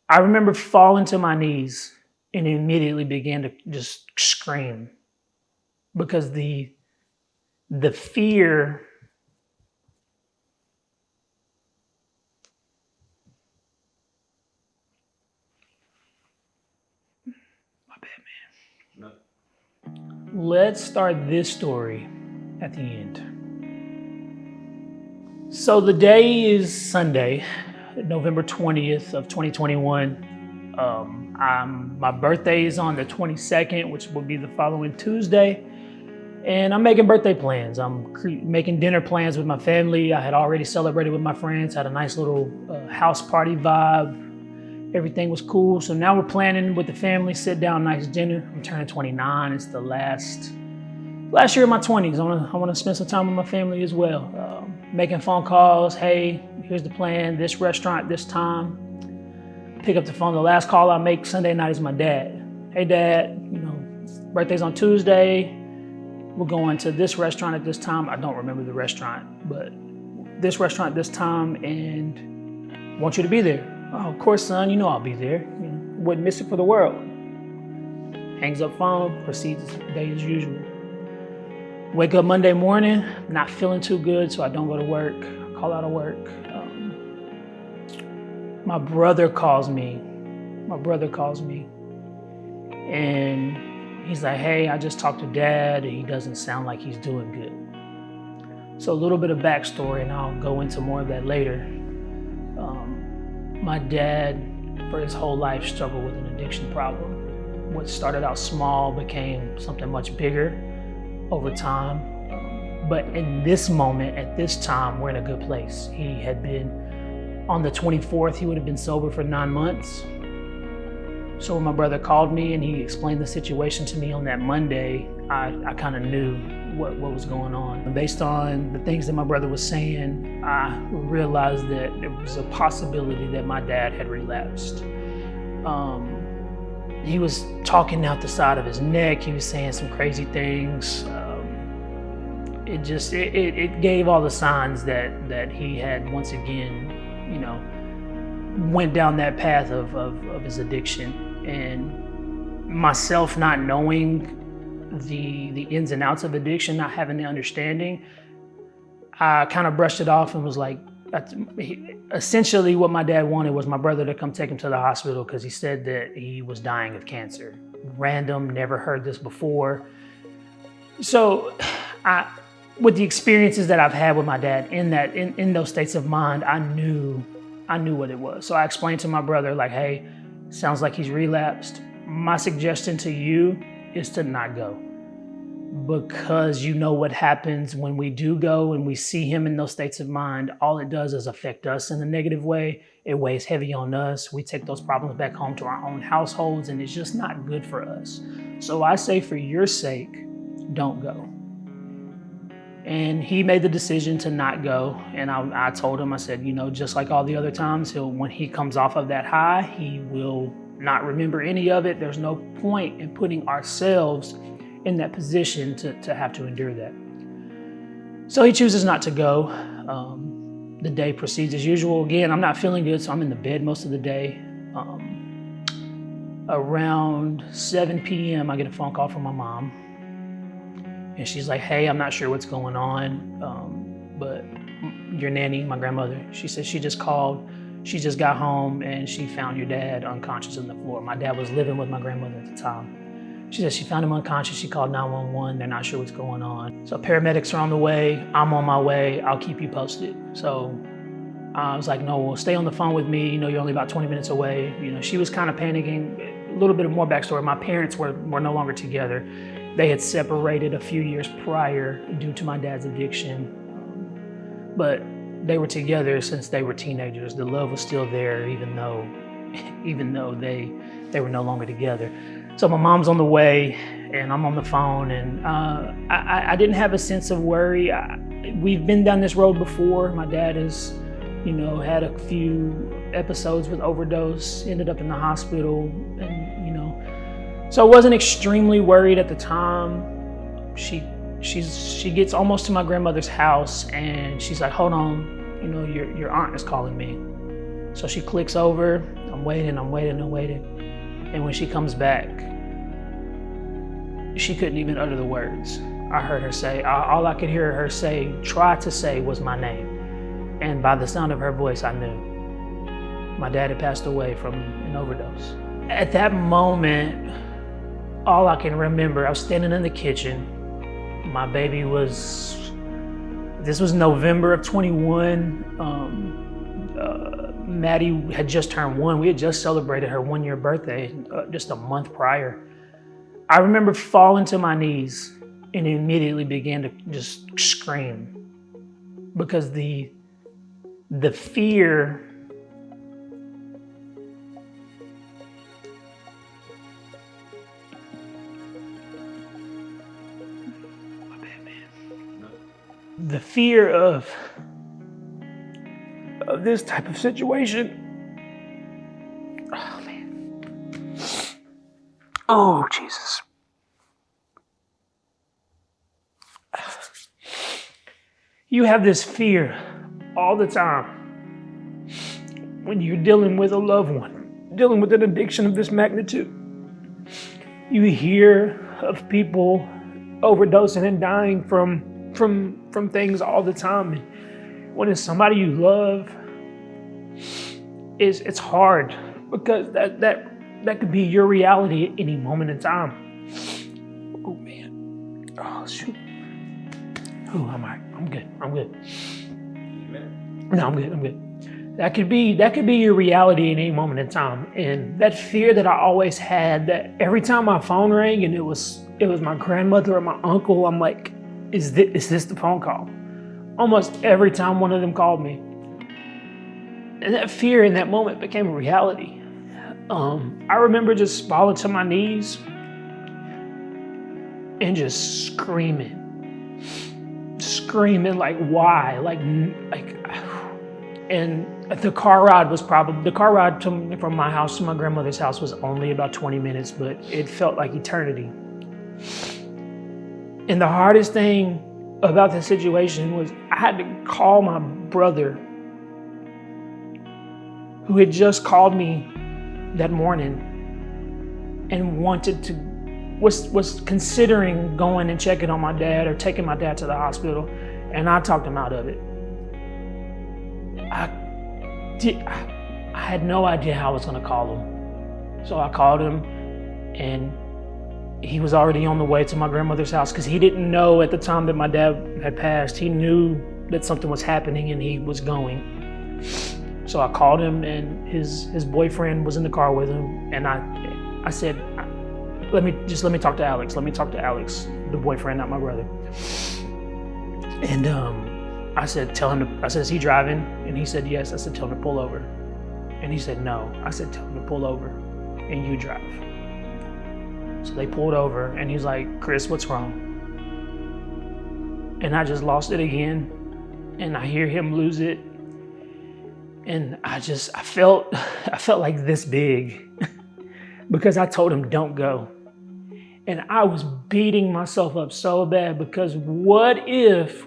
I remember falling to my knees and immediately began to just scream because the fear my bad, man. Let's start this story at the end. So the day is Sunday, November 20th of 2021. My birthday is on the 22nd, which will be the following Tuesday. And I'm making birthday plans. I'm making dinner plans with my family. I had already celebrated with my friends, had a nice little house party vibe. Everything was cool. So now we're planning with the family, sit down, nice dinner. I'm turning 29. It's the last year of my 20s. I want to spend some time with my family as well. Making phone calls. Hey, here's the plan. This restaurant, this time. Pick up the phone. The last call I make Sunday night is my dad. Hey, Dad, birthday's on Tuesday. We're going to this restaurant at this time. I don't remember the restaurant, but this restaurant this time, and want you to be there. Oh, of course, son, I'll be there. Wouldn't miss it for the world. Hangs up phone, proceeds his day as usual. Wake up Monday morning, not feeling too good, so I don't go to work. Call out of work. My brother calls me, and he's like, hey, I just talked to Dad, and he doesn't sound like he's doing good. So a little bit of backstory, and I'll go into more of that later. My dad, for his whole life, struggled with an addiction problem. What started out small became something much bigger over time. But in this moment, at this time, we're in a good place. He had been, on the 24th, he would have been sober for 9 months. So when my brother called me and he explained the situation to me on that Monday, I kind of knew what was going on. And based on the things that my brother was saying, I realized that there was a possibility that my dad had relapsed. He was talking out the side of his neck. He was saying some crazy things. It gave all the signs that he had once again, went down that path of his addiction. And myself not knowing the ins and outs of addiction, not having the understanding, I kind of brushed it off and was like, essentially what my dad wanted was my brother to come take him to the hospital because he said that he was dying of cancer. Random, never heard this before. So with the experiences that I've had with my dad in those states of mind, I knew what it was. So I explained to my brother, like, hey, sounds like he's relapsed. My suggestion to you is to not go, because you know what happens when we do go and we see him in those states of mind. All it does is affect us in a negative way. It weighs heavy on us. We take those problems back home to our own households, and it's just not good for us. So I say, for your sake, don't go. And he made the decision to not go. And I told him, I said, just like all the other times, when he comes off of that high, he will not remember any of it. There's no point in putting ourselves in that position to have to endure that. So he chooses not to go. The day proceeds as usual. Again, I'm not feeling good, so I'm in the bed most of the day. Around 7 p.m., I get a phone call from my mom. And she's like, hey, I'm not sure what's going on, but your nanny, my grandmother, she said she just called. She just got home and she found your dad unconscious on the floor. My dad was living with my grandmother at the time. She said she found him unconscious. She called 911. They're not sure what's going on. So paramedics are on the way. I'm on my way. I'll keep you posted. So I was like, no, well, stay on the phone with me. You're only about 20 minutes away. She was kind of panicking. A little bit of more backstory. My parents were no longer together. They had separated a few years prior due to my dad's addiction. But they were together since they were teenagers. The love was still there, even though they were no longer together. So my mom's on the way and I'm on the phone, and I didn't have a sense of worry. We've been down this road before. My dad has, had a few episodes with overdose, ended up in the hospital, and so I wasn't extremely worried at the time. She gets almost to my grandmother's house and she's like, hold on, your aunt is calling me. So she clicks over. I'm waiting. And when she comes back, she couldn't even utter the words. I heard her say, all I could hear her say, try to say, was my name. And by the sound of her voice, I knew my dad had passed away from an overdose. At that moment, all I can remember, I was standing in the kitchen. My baby this was November of 21. Maddie had just turned 1. We had just celebrated her 1-year birthday just a month prior. I remember falling to my knees and immediately began to just scream because the fear of this type of situation. Oh man. Oh Jesus. You have this fear all the time when you're dealing with a loved one, dealing with an addiction of this magnitude. You hear of people overdosing and dying from things all the time. And when it's somebody you love, it's hard because that could be your reality at any moment in time. Oh man. Oh shoot. Oh, I'm all right. I'm good. No, I'm good. That could be your reality at any moment in time. And that fear that I always had, that every time my phone rang and it was my grandmother or my uncle, I'm like, is this the phone call? Almost every time one of them called me. And that fear in that moment became a reality. I remember just falling to my knees and just screaming like, why? And the car ride from my house to my grandmother's house was only about 20 minutes, but it felt like eternity. And the hardest thing about the situation was I had to call my brother, who had just called me that morning and was considering going and checking on my dad or taking my dad to the hospital, and I talked him out of it. I had no idea how I was going to call him. So I called him, and he was already on the way to my grandmother's house because he didn't know at the time that my dad had passed. He knew that something was happening and he was going. So I called him, and his boyfriend was in the car with him, and I said, let me talk to Alex. Let me talk to Alex, the boyfriend, not my brother. And I said, is he driving? And he said, yes. I said, tell him to pull over. And he said, no. I said, tell him to pull over and you drive. So they pulled over, and he's like, Chris, what's wrong? And I just lost it again. And I hear him lose it. And I felt like this big because I told him, don't go. And I was beating myself up so bad because what if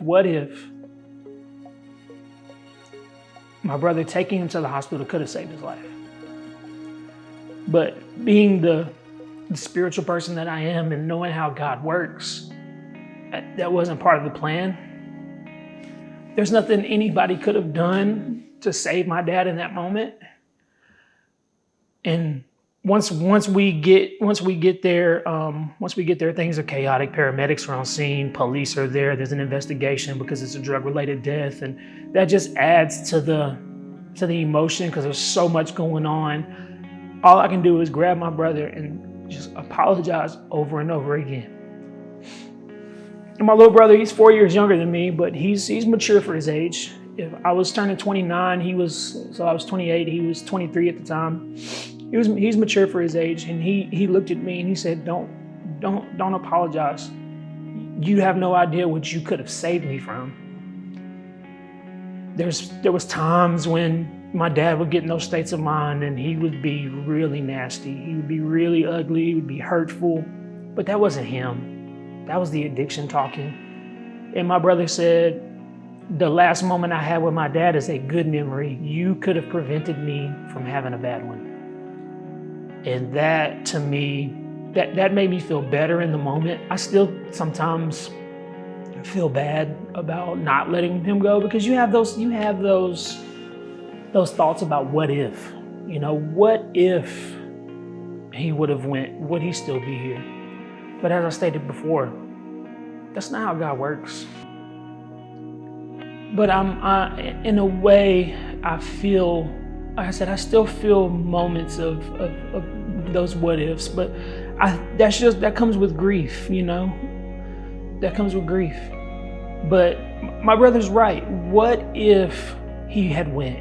my brother taking him to the hospital could have saved his life? But being the spiritual person that I am and knowing how God works, that wasn't part of the plan. There's nothing anybody could have done to save my dad in that moment. And once we get there, things are chaotic. Paramedics are on scene, police are there. There's an investigation because it's a drug-related death, and that just adds to the emotion because there's so much going on. All I can do is grab my brother and just apologize over and over again. And my little brother, he's 4 years younger than me, but he's mature for his age. If I was turning 29, I was 28. He was 23 at the time. He's mature for his age, and he looked at me and he said, "Don't apologize. You have no idea what you could have saved me from." There was times when my dad would get in those states of mind, and he would be really nasty. He would be really ugly. He would be hurtful, but that wasn't him. That was the addiction talking. And my brother said, "The last moment I had with my dad is a good memory. You could have prevented me from having a bad one." And that to me, that made me feel better in the moment. I still sometimes feel bad about not letting him go, because you have those thoughts about what if, what if he would have went, would he still be here? But as I stated before, that's not how God works. But in a way, I feel, like I said, I still feel moments of those what ifs, but that comes with grief, that comes with grief. But my brother's right. What if he had went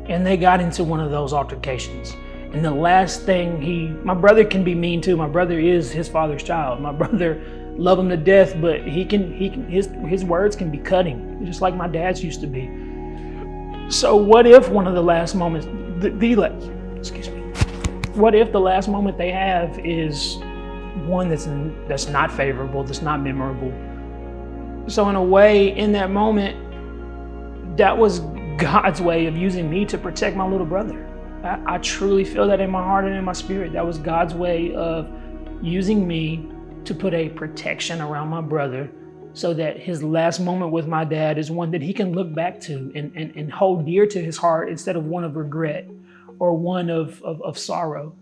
and they got into one of those altercations? And the last thing my brother can be mean too. My brother is his father's child. My brother love him to death, but his words can be cutting, just like my dad's used to be. So what if one of the last moments, what if the last moment they have is one that's not favorable, that's not memorable? So in a way, in that moment, that was God's way of using me to protect my little brother. I truly feel that in my heart and in my spirit. That was God's way of using me to put a protection around my brother, so that his last moment with my dad is one that he can look back to and hold dear to his heart, instead of one of regret or one of sorrow.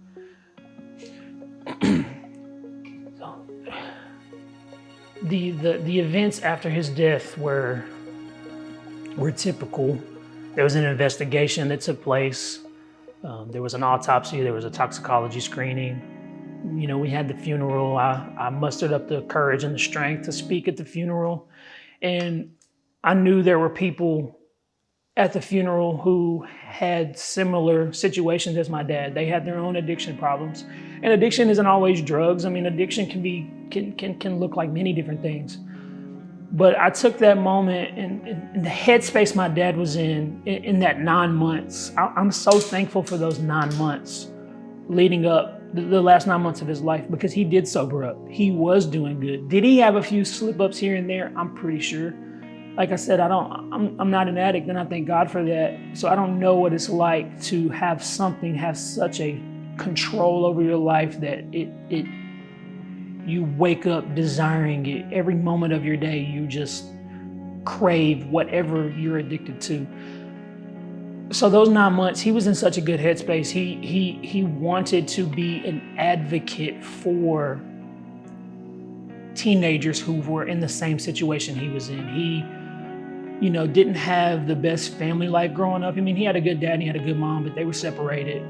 The events after his death were typical. There was an investigation that took place. There was an autopsy. There was a toxicology screening. We had the funeral. I mustered up the courage and the strength to speak at the funeral. And I knew there were people at the funeral who had similar situations as my dad. They had their own addiction problems. And addiction isn't always drugs. Addiction can look like many different things. But I took that moment and the headspace my dad was in that 9 months. I'm so thankful for those 9 months leading up, the last 9 months of his life, because he did sober up. He was doing good. Did he have a few slip-ups here and there? I'm pretty sure. Like I said, I'm not an addict, and I thank God for that. So I don't know what it's like to have something have such a control over your life that you wake up desiring it. Every moment of your day, you just crave whatever you're addicted to. So those 9 months, he was in such a good headspace. He wanted to be an advocate for teenagers who were in the same situation he was in. He, didn't have the best family life growing up. He had a good dad and he had a good mom, but they were separated.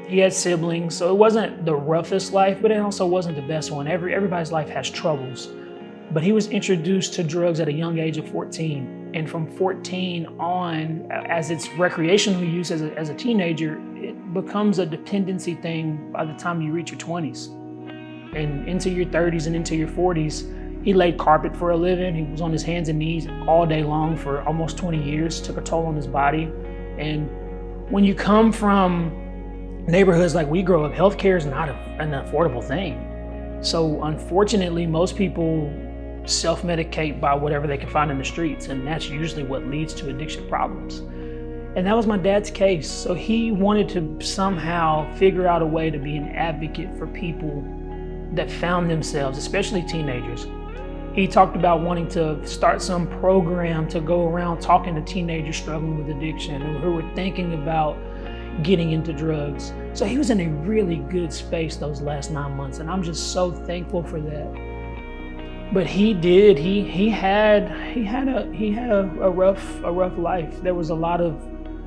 He had siblings, so it wasn't the roughest life, but it also wasn't the best one. Everybody's life has troubles. But he was introduced to drugs at a young age of 14. And from 14 on, as it's recreational use as a teenager, it becomes a dependency thing by the time you reach your 20s. And into your 30s and into your 40s, he laid carpet for a living. He was on his hands and knees all day long for almost 20 years, took a toll on his body. And when you come from neighborhoods like we grow up, healthcare is not an affordable thing. So unfortunately, most people self-medicate by whatever they can find in the streets, and that's usually what leads to addiction problems. And that was my dad's case. So he wanted to somehow figure out a way to be an advocate for people that found themselves, especially teenagers. He talked about wanting to start some program to go around talking to teenagers struggling with addiction or who were thinking about getting into drugs. So he was in a really good space those last 9 months, and I'm just so thankful for that. But he did. He had a rough life. There was a lot of,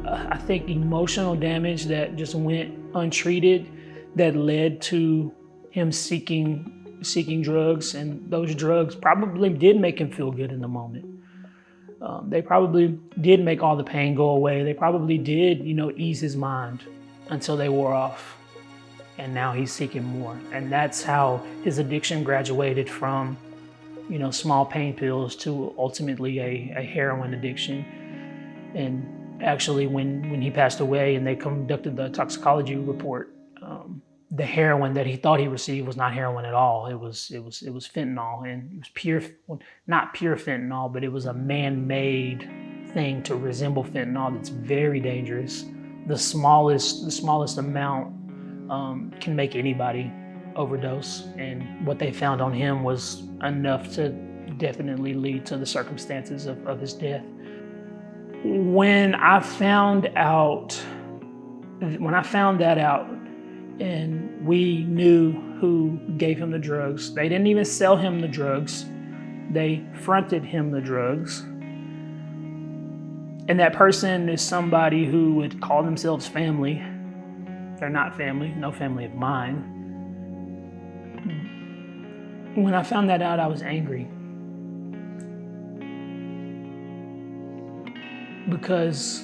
I think, emotional damage that just went untreated, that led to him seeking drugs, and those drugs probably did make him feel good in the moment. They probably did make all the pain go away. They probably did, ease his mind until they wore off. And now he's seeking more. And that's how his addiction graduated from, small pain pills to ultimately a heroin addiction. And actually, when he passed away and they conducted the toxicology report, the heroin that he thought he received was not heroin at all. It was fentanyl, and it was pure, well, not pure fentanyl, but it was a man-made thing to resemble fentanyl that's very dangerous. the smallest amount can make anybody overdose. And what they found on him was enough to definitely lead to the circumstances of his death. When I found that out, and we knew who gave him the drugs, they didn't even sell him the drugs. They fronted him the drugs. And that person is somebody who would call themselves family. They're not family, no family of mine. When I found that out, I was angry. Because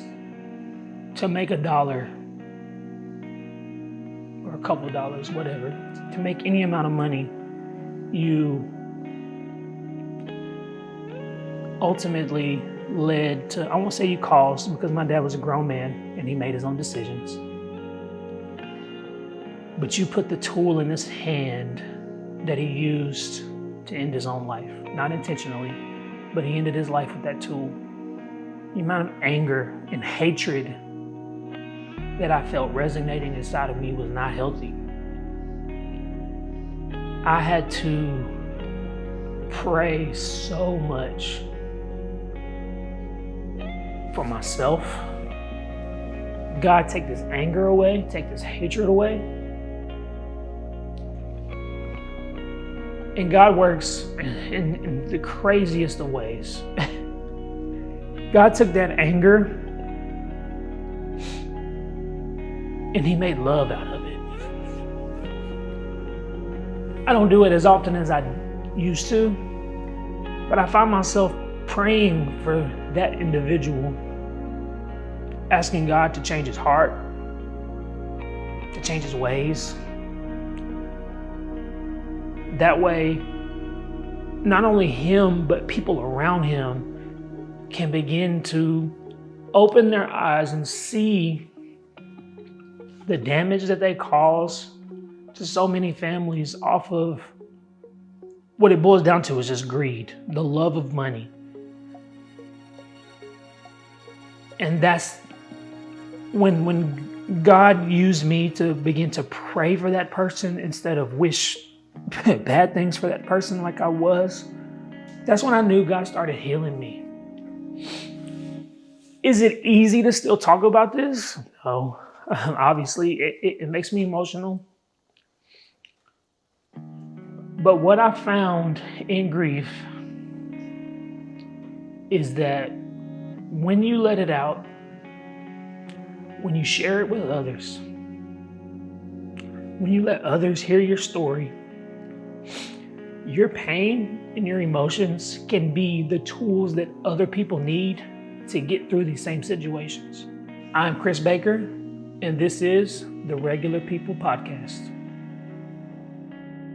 to make $1 or a couple of dollars, whatever, to make any amount of money, you ultimately led to, I won't say you caused, because my dad was a grown man and he made his own decisions. But you put the tool in his hand that he used to end his own life. Not intentionally, but he ended his life with that tool. The amount of anger and hatred that I felt resonating inside of me was not healthy. I had to pray so much for myself. God, take this anger away, take this hatred away. And God works in the craziest of ways. God took that anger and he made love out of it. I don't do it as often as I used to, but I find myself praying for that individual, asking God to change his heart, to change his ways. That way, not only him, but people around him can begin to open their eyes and see the damage that they cause to so many families off of what it boils down to is just greed, the love of money. And that's when God used me to begin to pray for that person instead of wish bad things for that person like I was. That's when I knew God started healing me. Is it easy to still talk about this? No. Obviously, it makes me emotional. But what I found in grief is that when you let it out, when you share it with others, when you let others hear your story, your pain and your emotions can be the tools that other people need to get through these same situations. I'm Chris Baker, and this is the Regular People Podcast.